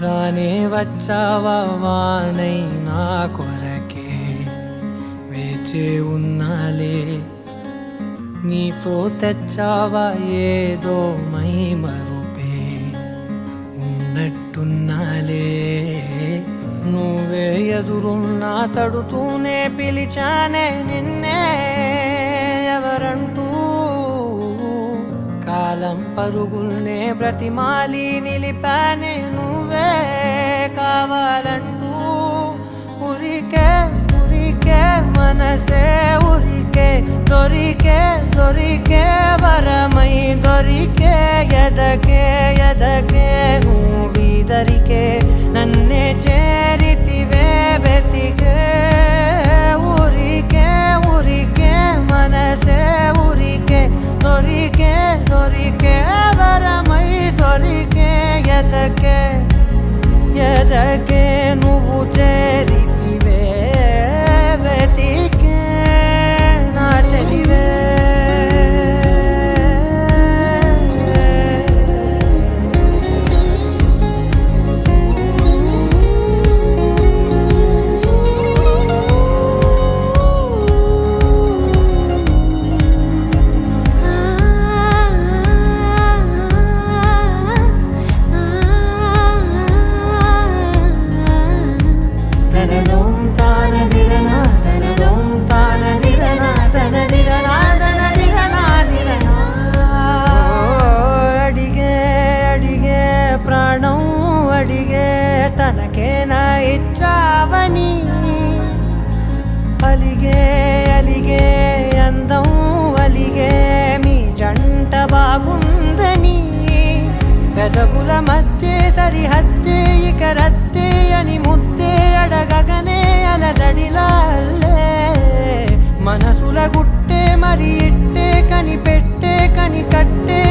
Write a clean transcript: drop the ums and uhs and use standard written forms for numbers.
రానే వచ్చావా వానై నా కొరకే వేచే ఉన్నాలే నీతో తెచ్చావా ఏదో మై మరుపే ఉన్నట్టున్నాలే నువ్వే ఎదురున్నా తడుతూనే పిలిచానే నిన్నే ఎవరంటూ కాలం పరుగుల్నే బ్రతిమాలి నిలిపానే నువ్వే కావాలంటూ ఉరికే ఉరికే మనసే ఉరికే దొరికే దొరికే వరమై దొరికే ఎదకే ఎదకే నువ్విదరికే నన్నే చేరితివే వెతికే ఉరికే ఉరికే మనసే ఉరికే దొరికే దొరికే వరమై దొరికే ఎదకే ఎదకే నువ్వు చేరితివే వెతికే నా చెలివే తనకేనా ఇచ్చావని అలిగే అలిగే అందం అలిగే మీ జంట బాగుందని పెదవుల మధ్య సరిహద్దే ఇక రద్దే అని ముద్దే అడగగనే అలజడిలాల్లే మనసుల గుట్టే మరి ఇట్టే కని పెట్టే కని కట్టే